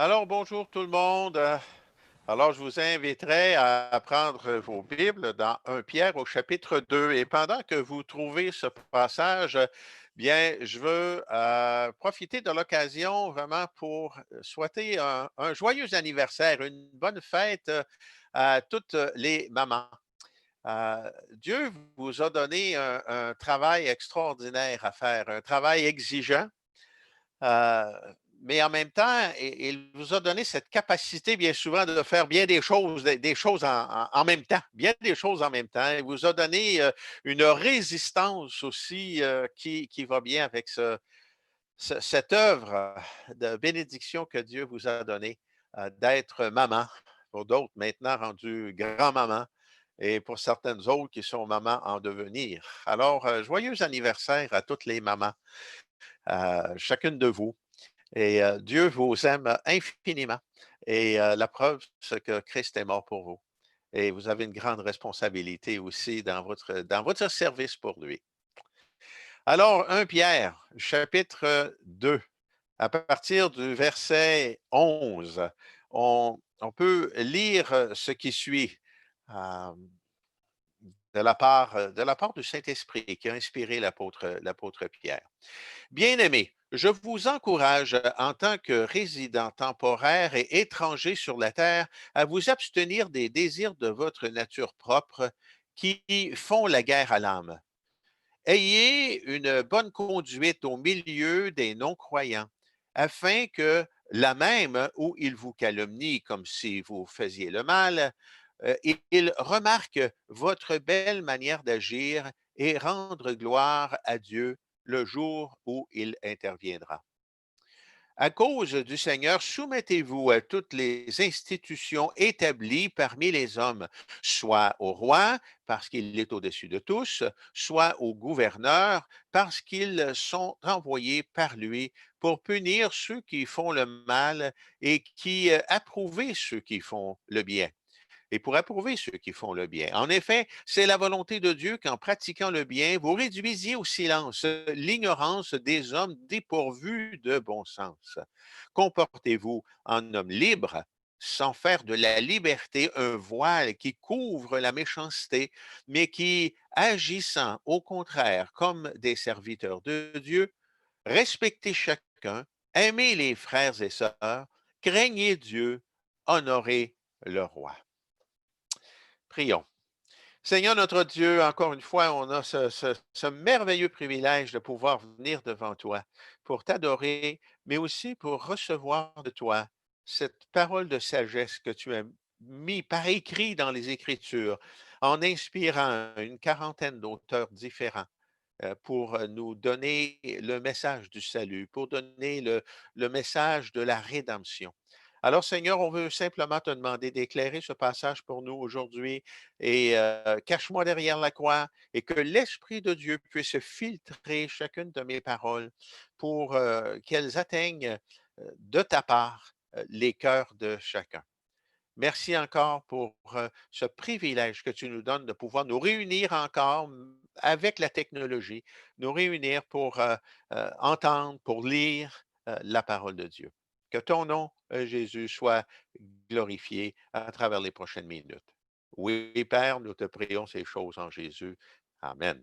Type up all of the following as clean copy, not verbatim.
Alors, bonjour tout le monde. Alors, je vous inviterai à prendre vos Bibles dans 1 Pierre au chapitre 2. Et pendant que vous trouvez ce passage, bien, je veux profiter de l'occasion vraiment pour souhaiter un joyeux anniversaire, une bonne fête à toutes les mamans. Dieu vous a donné un travail extraordinaire à faire, un travail exigeant. Euh, mais en même temps, il vous a donné cette capacité bien souvent de faire bien des choses en même temps, bien des choses en même temps. Il vous a donné une résistance aussi qui va bien avec cette œuvre de bénédiction que Dieu vous a donnée, d'être maman, pour d'autres maintenant rendues grand-maman, et pour certaines autres qui sont mamans en devenir. Alors, joyeux anniversaire à toutes les mamans, chacune de vous. Et Dieu vous aime infiniment. Et la preuve, c'est que Christ est mort pour vous. Et vous avez une grande responsabilité aussi dans votre service pour lui. Alors, 1 Pierre, chapitre 2, à partir du verset 11, on peut lire ce qui suit. euh, de la part du Saint-Esprit qui a inspiré l'apôtre Pierre. Bien-aimés, je vous encourage en tant que résident temporaire et étranger sur la terre à vous abstenir des désirs de votre nature propre qui font la guerre à l'âme. Ayez une bonne conduite au milieu des non-croyants, afin que, là même où ils vous calomnient comme si vous faisiez le mal, ils remarquent votre belle manière d'agir et rendre gloire à Dieu le jour où il interviendra. À cause du Seigneur, soumettez-vous à toutes les institutions établies parmi les hommes, soit au roi, parce qu'il est au-dessus de tous, soit au gouverneur, parce qu'ils sont envoyés par lui pour punir ceux qui font le mal et qui approuvent ceux qui font le bien et pour approuver ceux qui font le bien. En effet, c'est la volonté de Dieu qu'en pratiquant le bien, vous réduisiez au silence l'ignorance des hommes dépourvus de bon sens. Comportez-vous en homme libre, sans faire de la liberté un voile qui couvre la méchanceté, mais qui, agissant au contraire comme des serviteurs de Dieu, respectez chacun, aimez les frères et sœurs, craignez Dieu, honorez le roi. Prions. Seigneur notre Dieu, encore une fois, on a ce merveilleux privilège de pouvoir venir devant toi pour t'adorer, mais aussi pour recevoir de toi cette parole de sagesse que tu as mis par écrit dans les Écritures, en inspirant une quarantaine d'auteurs différents pour nous donner le message du salut, pour donner le message de la rédemption. Alors, Seigneur, on veut simplement te demander d'éclairer ce passage pour nous aujourd'hui et cache-moi derrière la croix et que l'Esprit de Dieu puisse filtrer chacune de mes paroles pour qu'elles atteignent de ta part les cœurs de chacun. Merci encore pour ce privilège que tu nous donnes de pouvoir nous réunir encore avec la technologie, nous réunir pour entendre, pour lire la parole de Dieu. Que ton nom, Jésus, soit glorifié à travers les prochaines minutes. Oui, Père, nous te prions ces choses en Jésus. Amen.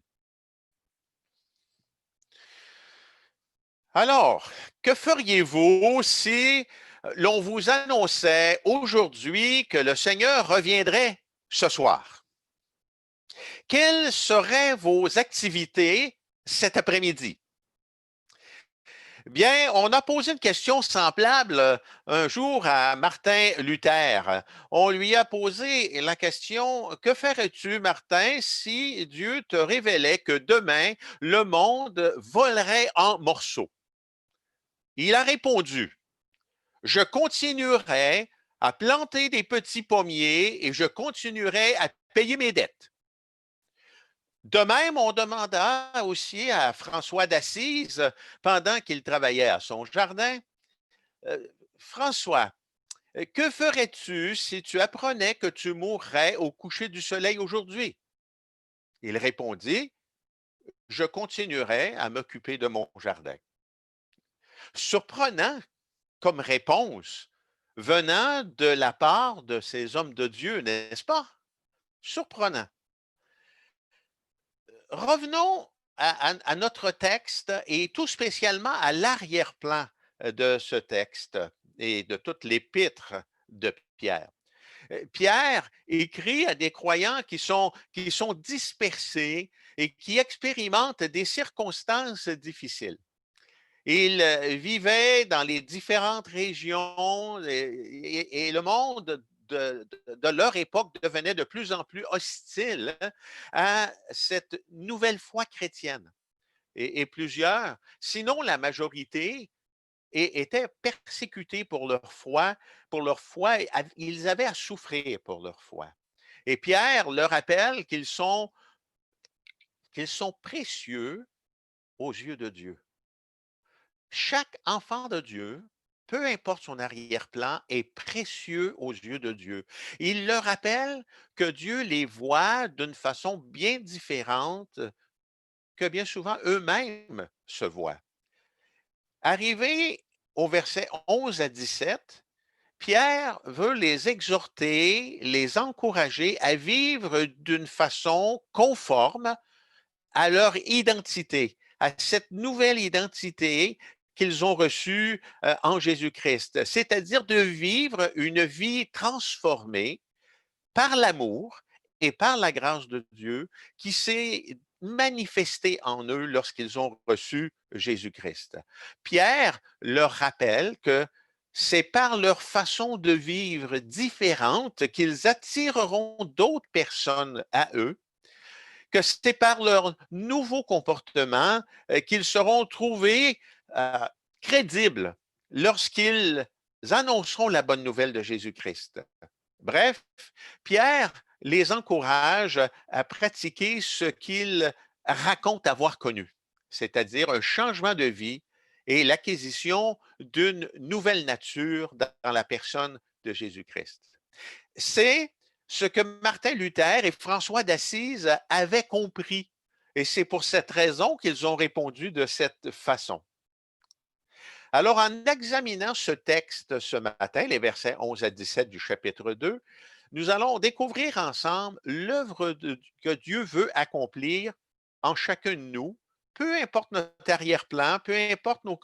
Alors, que feriez-vous si l'on vous annonçait aujourd'hui que le Seigneur reviendrait ce soir? Quelles seraient vos activités cet après-midi? Bien, on a posé une question semblable un jour à Martin Luther. On lui a posé la question, que ferais-tu, Martin, si Dieu te révélait que demain, le monde volerait en morceaux? Il a répondu, je continuerai à planter des petits pommiers et je continuerai à payer mes dettes. De même, on demanda aussi à François d'Assise, pendant qu'il travaillait à son jardin, François, que ferais-tu si tu apprenais que tu mourrais au coucher du soleil aujourd'hui? Il répondit, je continuerai à m'occuper de mon jardin. Surprenant comme réponse, venant de la part de ces hommes de Dieu, n'est-ce pas? Surprenant. Revenons à notre texte et tout spécialement à l'arrière-plan de ce texte et de toute l'épître de Pierre. Pierre écrit à des croyants qui sont dispersés et qui expérimentent des circonstances difficiles. Il vivait dans les différentes régions et le monde de leur époque devenait de plus en plus hostile à cette nouvelle foi chrétienne. Et plusieurs, sinon la majorité, étaient persécutés pour leur foi, ils avaient à souffrir pour leur foi. Et Pierre leur rappelle qu'ils sont précieux aux yeux de Dieu. Chaque enfant de Dieu, peu importe son arrière-plan, est précieux aux yeux de Dieu. Il leur rappelle que Dieu les voit d'une façon bien différente que bien souvent eux-mêmes se voient. Arrivé au verset 11 à 17, Pierre veut les exhorter, les encourager à vivre d'une façon conforme à leur identité, à cette nouvelle identité qu'ils ont reçue en Jésus-Christ, c'est-à-dire de vivre une vie transformée par l'amour et par la grâce de Dieu qui s'est manifestée en eux lorsqu'ils ont reçu Jésus-Christ. Pierre leur rappelle que c'est par leur façon de vivre différente qu'ils attireront d'autres personnes à eux, que c'est par leur nouveau comportement qu'ils seront trouvés crédibles lorsqu'ils annonceront la bonne nouvelle de Jésus-Christ. Bref, Pierre les encourage à pratiquer ce qu'il raconte avoir connu, c'est-à-dire un changement de vie et l'acquisition d'une nouvelle nature dans la personne de Jésus-Christ. C'est ce que Martin Luther et François d'Assise avaient compris. Et c'est pour cette raison qu'ils ont répondu de cette façon. Alors, en examinant ce texte ce matin, les versets 11 à 17 du chapitre 2, nous allons découvrir ensemble l'œuvre que Dieu veut accomplir en chacun de nous, peu importe notre arrière-plan, peu importe nos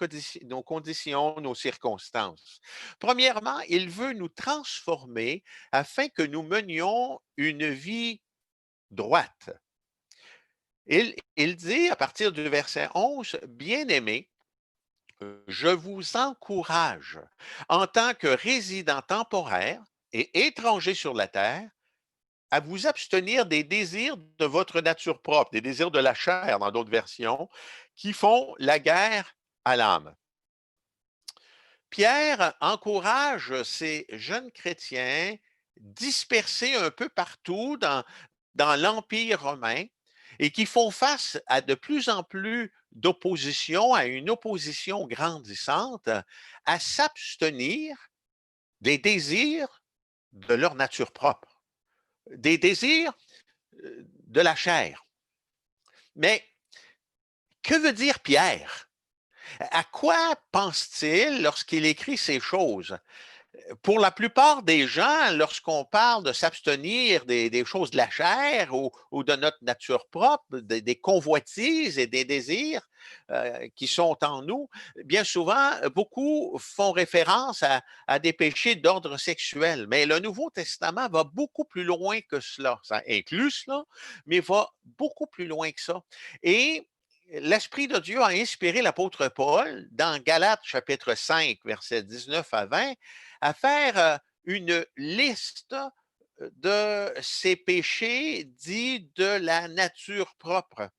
conditions, nos circonstances. Premièrement, il veut nous transformer afin que nous menions une vie droite. Il dit à partir du verset 11, bien-aimés, je vous encourage, en tant que résident temporaire et étranger sur la terre, à vous abstenir des désirs de votre nature propre, des désirs de la chair, dans d'autres versions, qui font la guerre à l'âme. Pierre encourage ces jeunes chrétiens dispersés un peu partout dans l'Empire romain et qui font face à de plus en plus d'opposition, à une opposition grandissante, à s'abstenir des désirs de leur nature propre, des désirs de la chair. Mais que veut dire Pierre? À quoi pense-t-il lorsqu'il écrit ces choses? Pour la plupart des gens, lorsqu'on parle de s'abstenir des choses de la chair ou de notre nature propre, des convoitises et des désirs qui sont en nous, bien souvent, beaucoup font référence à des péchés d'ordre sexuel. Mais le Nouveau Testament va beaucoup plus loin que cela. Ça inclut cela, mais va beaucoup plus loin que ça. Et l'Esprit de Dieu a inspiré l'apôtre Paul dans Galates chapitre 5, versets 19 à 20, à faire une liste de ces péchés dits de la nature propre.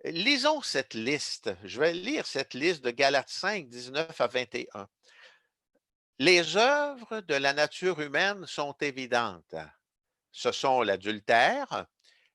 Lisons cette liste. Je vais lire cette liste de Galates 5, 19 à 21. Les œuvres de la nature humaine sont évidentes. Ce sont l'adultère,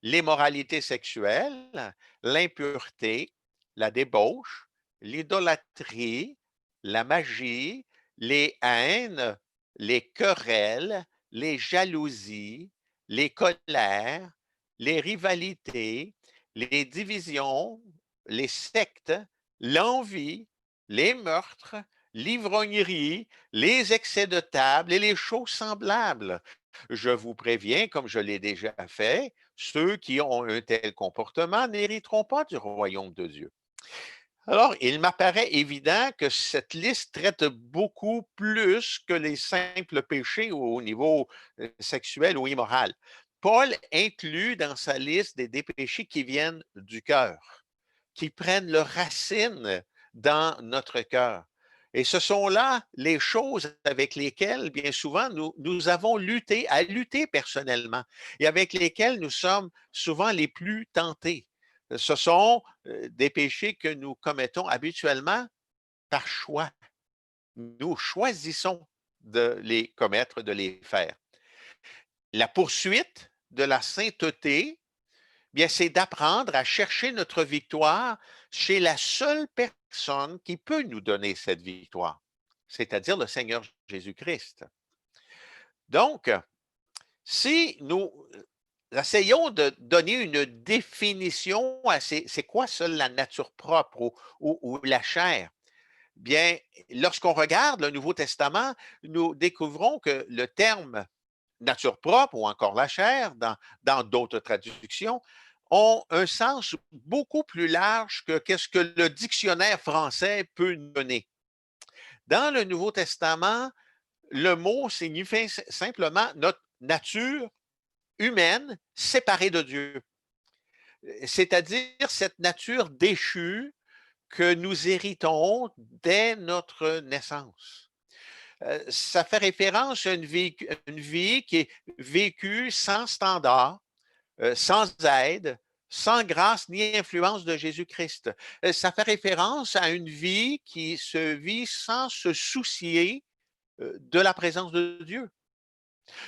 l'immoralité sexuelle, l'impureté, la débauche, l'idolâtrie, la magie, les haines, les querelles, les jalousies, les colères, les rivalités, les divisions, les sectes, l'envie, les meurtres, l'ivrognerie, les excès de table et les choses semblables. Je vous préviens, comme je l'ai déjà fait, ceux qui ont un tel comportement n'hériteront pas du royaume de Dieu. Alors, il m'apparaît évident que cette liste traite beaucoup plus que les simples péchés au niveau sexuel ou immoral. Paul inclut dans sa liste des péchés qui viennent du cœur, qui prennent leur racine dans notre cœur. Et ce sont là les choses avec lesquelles, bien souvent, nous avons lutté, à lutter personnellement et avec lesquelles nous sommes souvent les plus tentés. Ce sont des péchés que nous commettons habituellement par choix. Nous choisissons de les commettre, de les faire. La poursuite de la sainteté, bien, c'est d'apprendre à chercher notre victoire chez la seule personne qui peut nous donner cette victoire, c'est-à-dire le Seigneur Jésus-Christ. Donc, si nous essayons de donner une définition à c'est quoi ça la nature propre ou la chair, bien, lorsqu'on regarde le Nouveau Testament, nous découvrons que le terme nature propre ou encore la chair, dans d'autres traductions, ont un sens beaucoup plus large que qu'est-ce que le dictionnaire français peut nous donner. Dans le Nouveau Testament, le mot signifie simplement notre nature humaine séparée de Dieu, c'est-à-dire cette nature déchue que nous héritons dès notre naissance. Ça fait référence à une vie qui est vécue sans standard, sans aide, sans grâce ni influence de Jésus-Christ. Ça fait référence à une vie qui se vit sans se soucier de la présence de Dieu.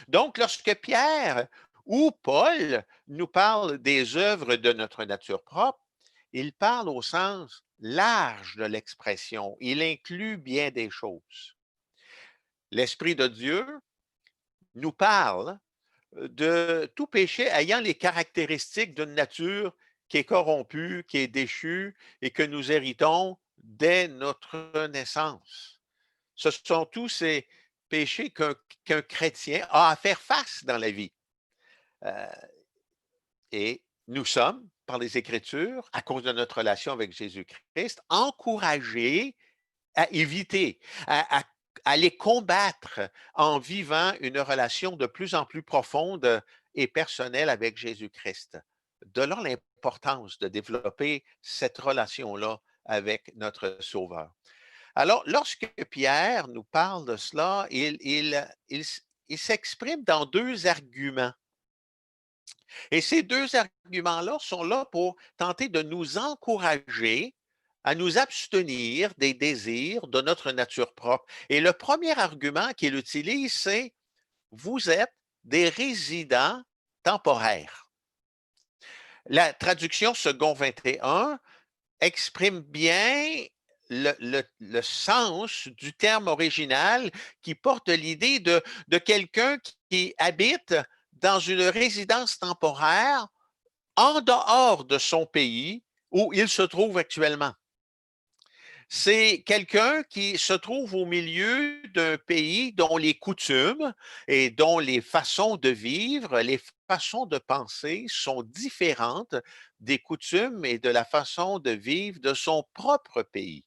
Donc, lorsque Pierre ou Paul nous parle des œuvres de notre nature propre, il parle au sens large de l'expression. Il inclut bien des choses. L'Esprit de Dieu nous parle de tout péché ayant les caractéristiques d'une nature qui est corrompue, qui est déchue et que nous héritons dès notre naissance. Ce sont tous ces péchés qu'un chrétien a à faire face dans la vie. Euh, et nous sommes, par les Écritures, à cause de notre relation avec Jésus-Christ, encouragés à éviter, à les combattre en vivant une relation de plus en plus profonde et personnelle avec Jésus-Christ. De là l'importance de développer cette relation-là avec notre Sauveur. Alors, lorsque Pierre nous parle de cela, il s'exprime dans deux arguments. Et ces deux arguments-là sont là pour tenter de nous encourager à nous abstenir des désirs de notre nature propre. Et le premier argument qu'il utilise, c'est vous êtes des résidents temporaires. La traduction second 21 exprime bien le sens du terme original qui porte l'idée de quelqu'un qui habite dans une résidence temporaire en dehors de son pays où il se trouve actuellement. C'est quelqu'un qui se trouve au milieu d'un pays dont les coutumes et dont les façons de vivre, les façons de penser sont différentes des coutumes et de la façon de vivre de son propre pays.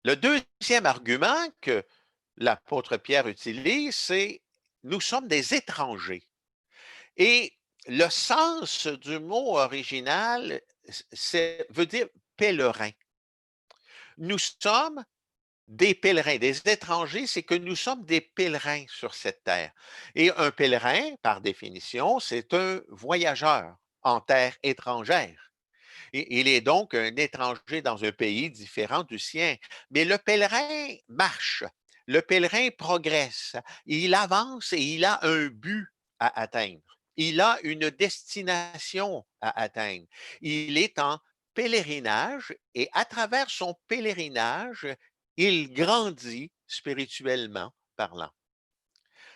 Le deuxième argument que l'apôtre Pierre utilise, c'est nous sommes des étrangers. Et le sens du mot original veut dire pèlerin. Nous sommes des pèlerins, des étrangers, c'est que nous sommes des pèlerins sur cette terre. Et un pèlerin, par définition, c'est un voyageur en terre étrangère. Et il est donc un étranger dans un pays différent du sien. Mais le pèlerin marche, le pèlerin progresse, il avance et il a un but à atteindre. Il a une destination à atteindre. Il est en pèlerinage et à travers son pèlerinage, il grandit spirituellement parlant.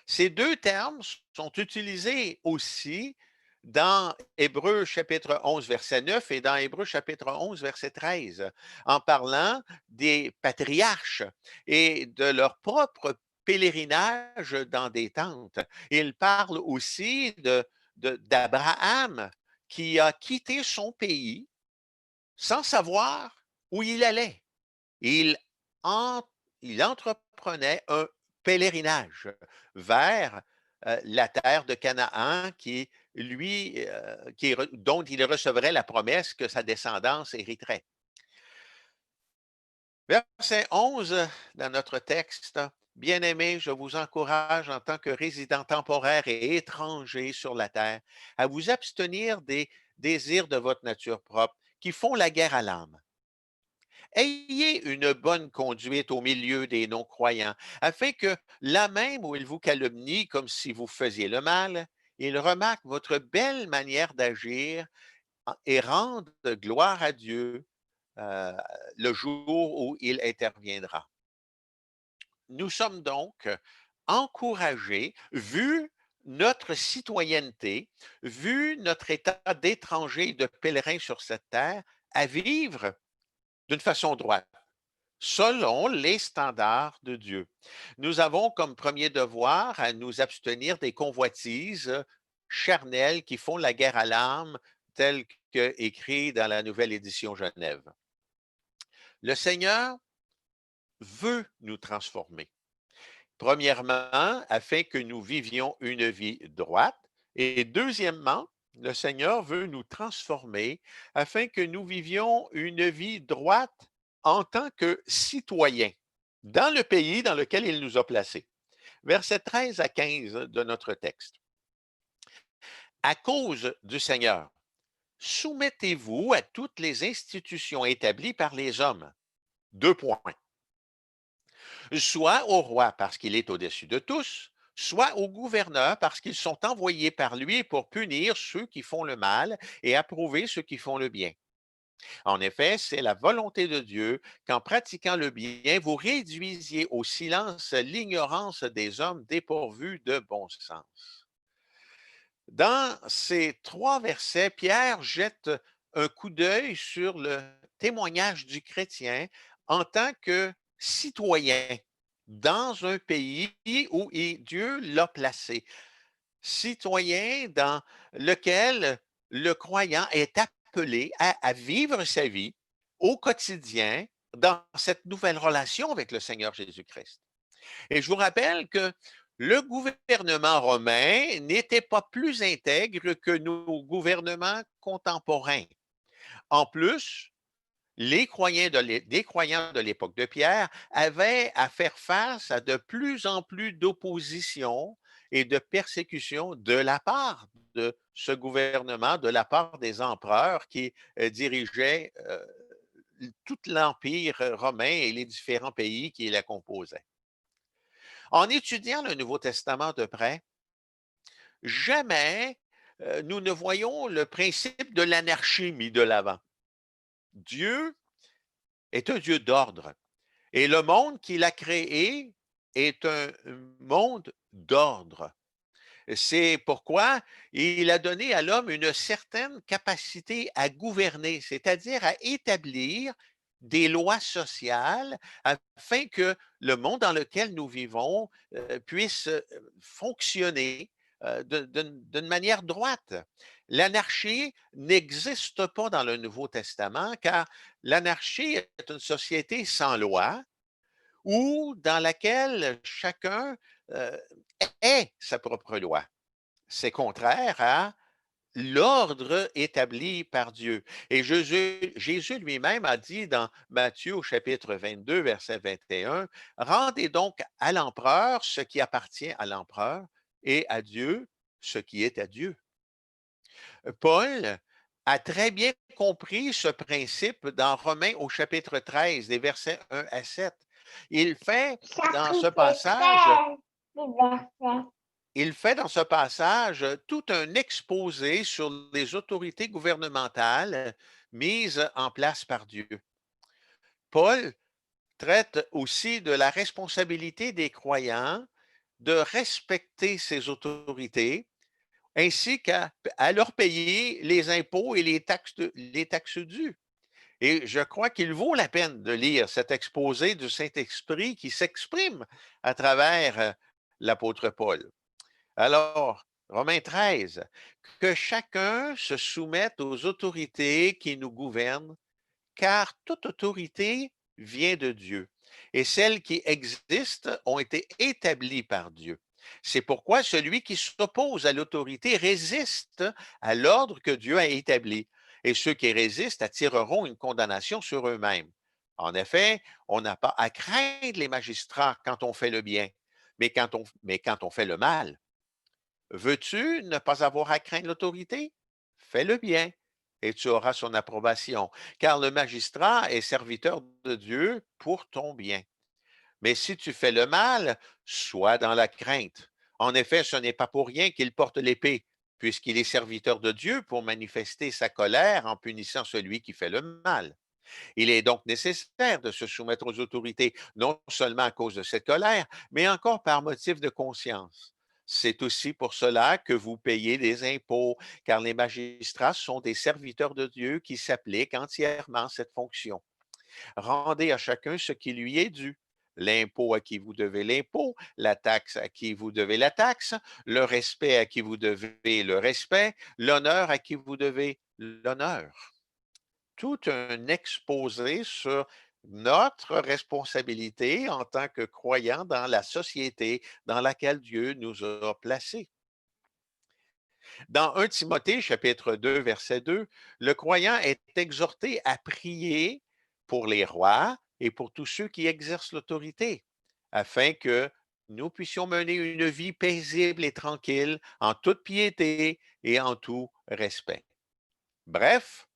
Ces deux termes sont utilisés aussi dans Hébreux chapitre 11, verset 9 et dans Hébreux chapitre 11, verset 13, en parlant des patriarches et de leur propre pèlerinage dans des tentes. Il parle aussi d'Abraham qui a quitté son pays sans savoir où il allait. Il, en- il entreprenait un pèlerinage vers la terre de Canaan dont il recevrait la promesse que sa descendance hériterait. Verset 11 dans notre texte. Bien-aimés, je vous encourage en tant que résidents temporaires et étrangers sur la terre à vous abstenir des désirs de votre nature propre qui font la guerre à l'âme. Ayez une bonne conduite au milieu des non-croyants, afin que, là même où ils vous calomnient comme si vous faisiez le mal, ils remarquent votre belle manière d'agir et rendent gloire à Dieu euh, le jour où il interviendra. Nous sommes donc encouragés, vu notre citoyenneté, vu notre état d'étranger et de pèlerin sur cette terre, à vivre d'une façon droite, selon les standards de Dieu. Nous avons comme premier devoir à nous abstenir des convoitises charnelles qui font la guerre à l'âme, tel que écrit dans la nouvelle édition Genève. Le Seigneur veut nous transformer. Premièrement, afin que nous vivions une vie droite. Et deuxièmement, le Seigneur veut nous transformer afin que nous vivions une vie droite en tant que citoyens dans le pays dans lequel il nous a placés. Versets 13 à 15 de notre texte. À cause du Seigneur, soumettez-vous à toutes les institutions établies par les hommes. Deux points. Soit au roi parce qu'il est au-dessus de tous, soit aux gouverneurs parce qu'ils sont envoyés par lui pour punir ceux qui font le mal et approuver ceux qui font le bien. En effet, c'est la volonté de Dieu qu'en pratiquant le bien, vous réduisiez au silence l'ignorance des hommes dépourvus de bon sens. Dans ces trois versets, Pierre jette un coup d'œil sur le témoignage du chrétien en tant que citoyen dans un pays où Dieu l'a placé. Citoyen dans lequel le croyant est appelé à vivre sa vie au quotidien dans cette nouvelle relation avec le Seigneur Jésus-Christ. Et je vous rappelle que le gouvernement romain n'était pas plus intègre que nos gouvernements contemporains. En plus, les croyants de l'époque de Pierre avaient à faire face à de plus en plus d'opposition et de persécution de la part de ce gouvernement, de la part des empereurs qui dirigeaient tout l'Empire romain et les différents pays qui la composaient. En étudiant le Nouveau Testament de près, jamais nous ne voyons le principe de l'anarchie mis de l'avant. Dieu est un Dieu d'ordre et le monde qu'il a créé est un monde d'ordre. C'est pourquoi il a donné à l'homme une certaine capacité à gouverner, c'est-à-dire à établir des lois sociales afin que le monde dans lequel nous vivons puisse fonctionner d'une manière droite. L'anarchie n'existe pas dans le Nouveau Testament car l'anarchie est une société sans loi ou dans laquelle chacun euh, est sa propre loi. C'est contraire à l'ordre établi par Dieu. Et Jésus lui-même a dit dans Matthieu au chapitre 22, verset 21, rendez donc à l'empereur ce qui appartient à l'empereur et à Dieu ce qui est à Dieu. Paul a très bien compris ce principe dans Romains au chapitre 13, des versets 1 à 7. Il fait dans ce passage il fait dans ce passage tout un exposé sur les autorités gouvernementales mises en place par Dieu. Paul traite aussi de la responsabilité des croyants de respecter ces autorités ainsi qu'à leur payer les impôts et les taxes dues. Et je crois qu'il vaut la peine de lire cet exposé du Saint-Esprit qui s'exprime à travers l'apôtre Paul. Alors, Romains 13, que chacun se soumette aux autorités qui nous gouvernent, car toute autorité vient de Dieu, et celles qui existent ont été établies par Dieu. C'est pourquoi celui qui s'oppose à l'autorité résiste à l'ordre que Dieu a établi, et ceux qui résistent attireront une condamnation sur eux-mêmes. En effet, on n'a pas à craindre les magistrats quand on fait le bien, mais quand on fait le mal. Veux-tu ne pas avoir à craindre l'autorité? Fais le bien et tu auras son approbation, car le magistrat est serviteur de Dieu pour ton bien. Mais si tu fais le mal, sois dans la crainte. En effet, ce n'est pas pour rien qu'il porte l'épée, puisqu'il est serviteur de Dieu pour manifester sa colère en punissant celui qui fait le mal. Il est donc nécessaire de se soumettre aux autorités, non seulement à cause de cette colère, mais encore par motif de conscience. C'est aussi pour cela que vous payez des impôts, car les magistrats sont des serviteurs de Dieu qui s'appliquent entièrement à cette fonction. Rendez à chacun ce qui lui est dû. L'impôt à qui vous devez l'impôt, la taxe à qui vous devez la taxe, le respect à qui vous devez le respect, l'honneur à qui vous devez l'honneur. Tout un exposé sur notre responsabilité en tant que croyants dans la société dans laquelle Dieu nous a placés. Dans 1 Timothée, chapitre 2, verset 2, le croyant est exhorté à prier pour les rois et pour tous ceux qui exercent l'autorité, afin que nous puissions mener une vie paisible et tranquille, en toute piété et en tout respect. Bref,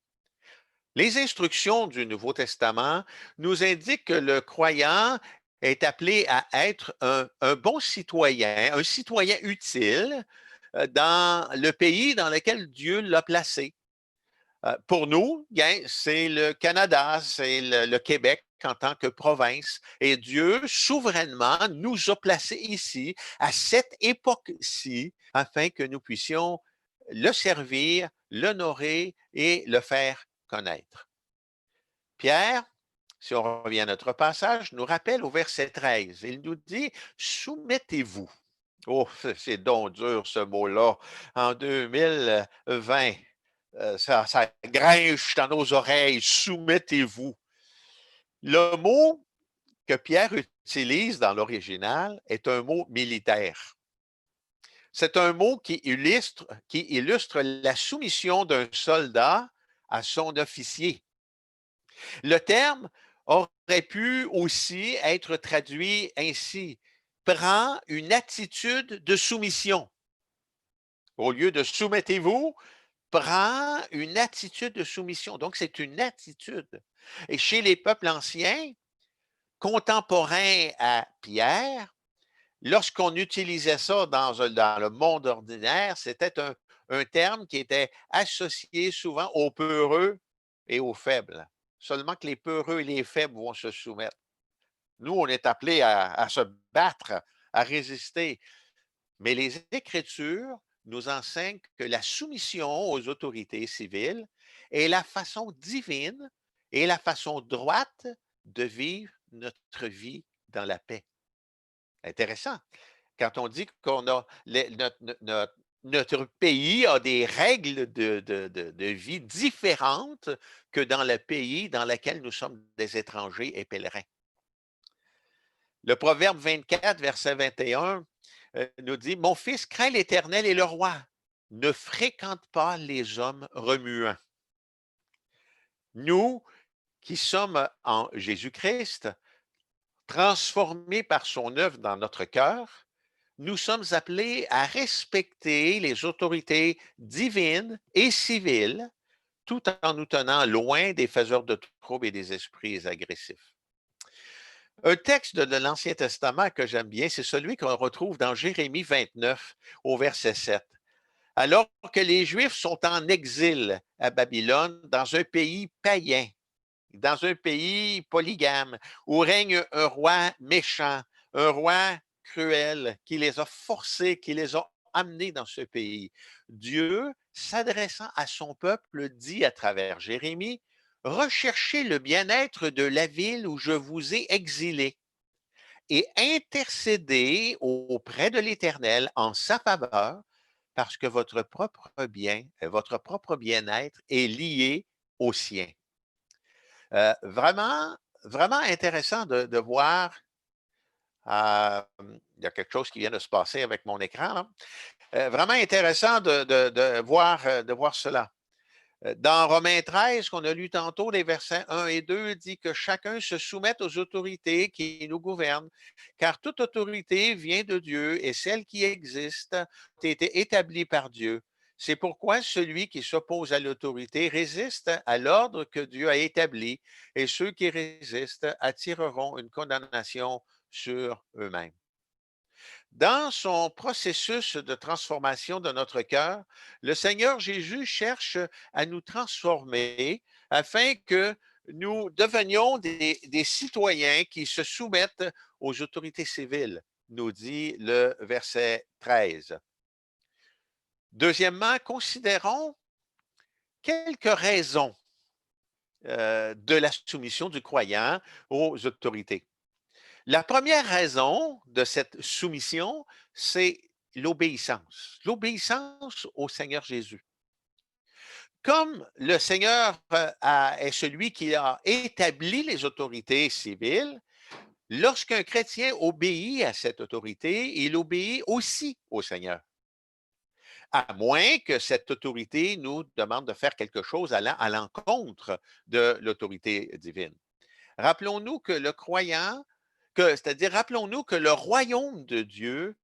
les instructions du Nouveau Testament nous indiquent que le croyant est appelé à être un bon citoyen, un citoyen utile dans le pays dans lequel Dieu l'a placé. Pour nous, bien, c'est le Canada, c'est le Québec en tant que province. Et Dieu, souverainement, nous a placés ici, à cette époque-ci, afin que nous puissions le servir, l'honorer et le faire connaître. Pierre, si on revient à notre passage, nous rappelle au verset 13, il nous dit, soumettez-vous. Oh, c'est donc dur ce mot-là. En 2020, ça grinche dans nos oreilles. Soumettez-vous. Le mot que Pierre utilise dans l'original est un mot militaire. C'est un mot qui illustre la soumission d'un soldat à son officier. Le terme aurait pu aussi être traduit ainsi. Prends une attitude de soumission. Au lieu de soumettez-vous, prends une attitude de soumission. Donc, c'est une attitude. Et chez les peuples anciens, contemporains à Pierre, lorsqu'on utilisait ça dans le monde ordinaire, c'était un terme qui était associé souvent aux peureux et aux faibles. Seulement que les peureux et les faibles vont se soumettre. Nous, on est appelés à se battre, à résister. Mais les Écritures nous enseignent que la soumission aux autorités civiles est la façon divine et la façon droite de vivre notre vie dans la paix. Intéressant. Quand on dit qu'on a notre pays a des règles de vie différentes que dans le pays dans lequel nous sommes des étrangers et pèlerins. Le Proverbe 24, verset 21, nous dit, mon fils, crains l'Éternel et le roi. Ne fréquente pas les hommes remuants. Nous qui sommes en Jésus-Christ, transformés par son œuvre dans notre cœur, nous sommes appelés à respecter les autorités divines et civiles tout en nous tenant loin des faiseurs de troubles et des esprits agressifs. Un texte de l'Ancien Testament que j'aime bien, c'est celui qu'on retrouve dans Jérémie 29 au verset 7. Alors que les Juifs sont en exil à Babylone, dans un pays païen, dans un pays polygame, où règne un roi méchant, un roi cruel, qui les a forcés, qui les a amenés dans ce pays. Dieu, s'adressant à son peuple, dit à travers Jérémie, recherchez le bien-être de la ville où je vous ai exilés et intercédez auprès de l'Éternel en sa faveur, parce que votre propre bien, votre propre bien-être est lié au sien. Vraiment, vraiment intéressant de voir. Il y a quelque chose qui vient de se passer avec mon écran, là. Vraiment intéressant de voir cela. Dans Romains 13, qu'on a lu tantôt, les versets 1 et 2, dit que chacun se soumette aux autorités qui nous gouvernent, car toute autorité vient de Dieu et celles qui existent ont été établies par Dieu. C'est pourquoi celui qui s'oppose à l'autorité résiste à l'ordre que Dieu a établi, et ceux qui résistent attireront une condamnation sur eux-mêmes. Dans son processus de transformation de notre cœur, le Seigneur Jésus cherche à nous transformer afin que nous devenions des citoyens qui se soumettent aux autorités civiles, nous dit le verset 13. Deuxièmement, considérons quelques raisons de la soumission du croyant aux autorités. La première raison de cette soumission, c'est l'obéissance. L'obéissance au Seigneur Jésus. Comme le Seigneur est celui qui a établi les autorités civiles, lorsqu'un chrétien obéit à cette autorité, il obéit aussi au Seigneur. À moins que cette autorité nous demande de faire quelque chose à l'encontre de l'autorité divine. Rappelons-nous que le croyant, c'est-à-dire rappelons-nous que le royaume de Dieu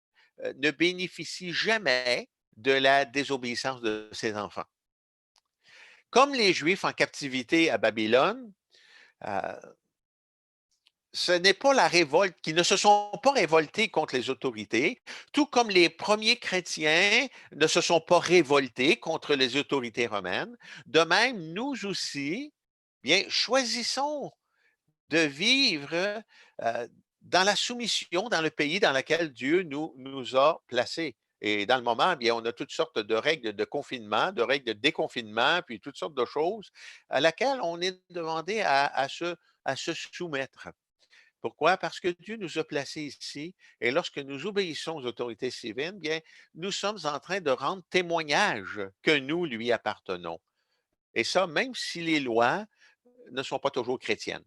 ne bénéficie jamais de la désobéissance de ses enfants. Comme les Juifs en captivité à Babylone, euh, ce n'est pas la révolte, qui ne se sont pas révoltés contre les autorités, tout comme les premiers chrétiens ne se sont pas révoltés contre les autorités romaines. De même, nous aussi, bien, choisissons de vivre dans la soumission dans le pays dans lequel Dieu nous a placés. Et dans le moment, bien, on a toutes sortes de règles de confinement, de règles de déconfinement, puis toutes sortes de choses à laquelle on est demandé à se soumettre. Pourquoi? Parce que Dieu nous a placés ici et lorsque nous obéissons aux autorités civiles, bien, nous sommes en train de rendre témoignage que nous lui appartenons. Et ça, même si les lois ne sont pas toujours chrétiennes.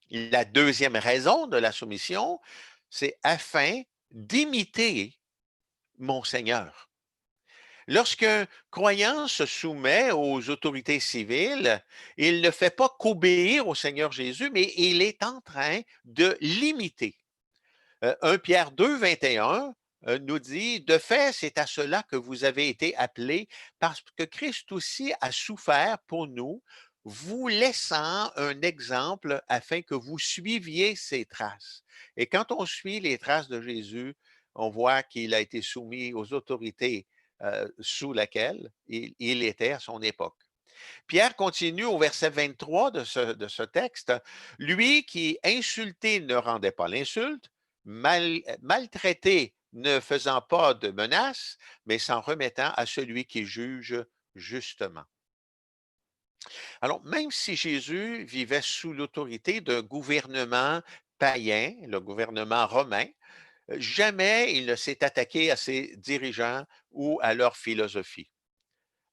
La deuxième raison de la soumission, c'est afin d'imiter mon Seigneur. Lorsqu'un croyant se soumet aux autorités civiles, il ne fait pas qu'obéir au Seigneur Jésus, mais il est en train de l'imiter. 1 Pierre 2, 21 nous dit, de fait, c'est à cela que vous avez été appelés, parce que Christ aussi a souffert pour nous, vous laissant un exemple afin que vous suiviez ses traces. Et quand on suit les traces de Jésus, on voit qu'il a été soumis aux autorités sous lesquelles il était à son époque. Pierre continue au verset 23 de ce texte. Lui qui insulté ne rendait pas l'insulte, maltraité ne faisant pas de menaces, mais s'en remettant à celui qui juge justement. Alors, même si Jésus vivait sous l'autorité d'un gouvernement païen, le gouvernement romain, jamais il ne s'est attaqué à ses dirigeants ou à leur philosophie.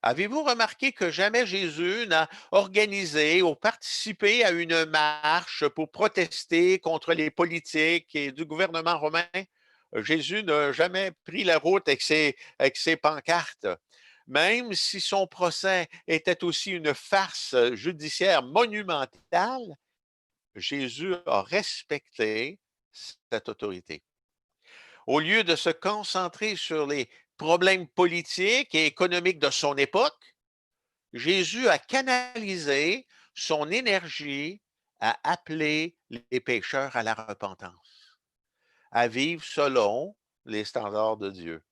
Avez-vous remarqué que jamais Jésus n'a organisé ou participé à une marche pour protester contre les politiques et du gouvernement romain? Jésus n'a jamais pris la route avec ses pancartes. Même si son procès était aussi une farce judiciaire monumentale, Jésus a respecté cette autorité. Au lieu de se concentrer sur les problèmes politiques et économiques de son époque, Jésus a canalisé son énergie à appeler les pécheurs à la repentance, à vivre selon les standards de Dieu.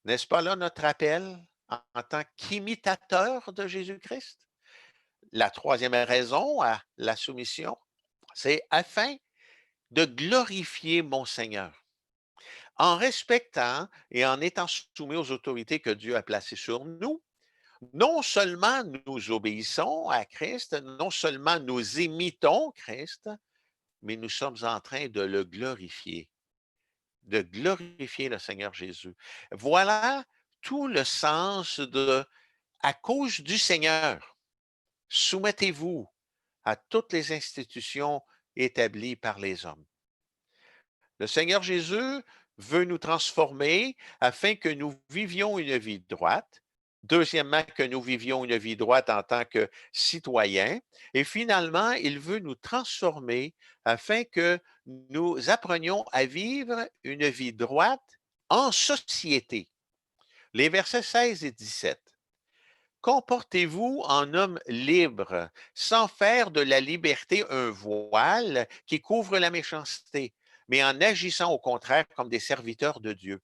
N'est-ce pas là notre appel en tant qu'imitateur de Jésus-Christ? La troisième raison à la soumission, c'est afin de glorifier mon Seigneur. en respectant et en étant soumis aux autorités que Dieu a placées sur nous. Non seulement nous obéissons à Christ, non seulement nous imitons Christ, mais nous sommes en train de glorifier le Seigneur Jésus. Voilà tout le sens de à cause du Seigneur. Soumettez-vous à toutes les institutions établies par les hommes. Le Seigneur Jésus veut nous transformer afin que nous vivions une vie droite. Deuxièmement, que nous vivions une vie droite en tant que citoyens. Et finalement, il veut nous transformer afin que nous apprenions à vivre une vie droite en société. Les versets 16 et 17. Comportez-vous en homme libre, sans faire de la liberté un voile qui couvre la méchanceté, mais en agissant au contraire comme des serviteurs de Dieu.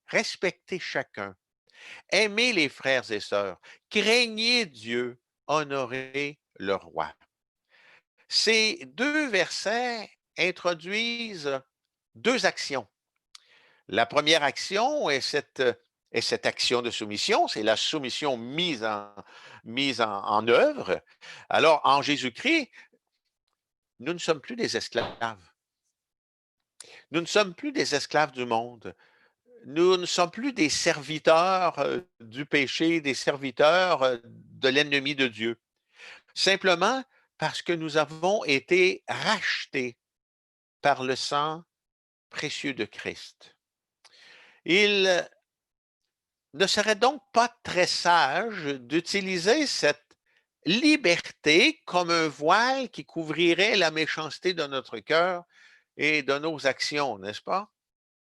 Respectez chacun, aimez les frères et sœurs, craignez Dieu, honorez le roi. Ces deux versets introduisent deux actions. La première action est cette action de soumission, c'est la soumission mise en œuvre. Alors, en Jésus-Christ, nous ne sommes plus des esclaves. Nous ne sommes plus des esclaves du monde. Nous ne sommes plus des serviteurs du péché, des serviteurs de l'ennemi de Dieu. Simplement parce que nous avons été rachetés par le sang précieux de Christ. Il ne serait donc pas très sage d'utiliser cette liberté comme un voile qui couvrirait la méchanceté de notre cœur et de nos actions, n'est-ce pas?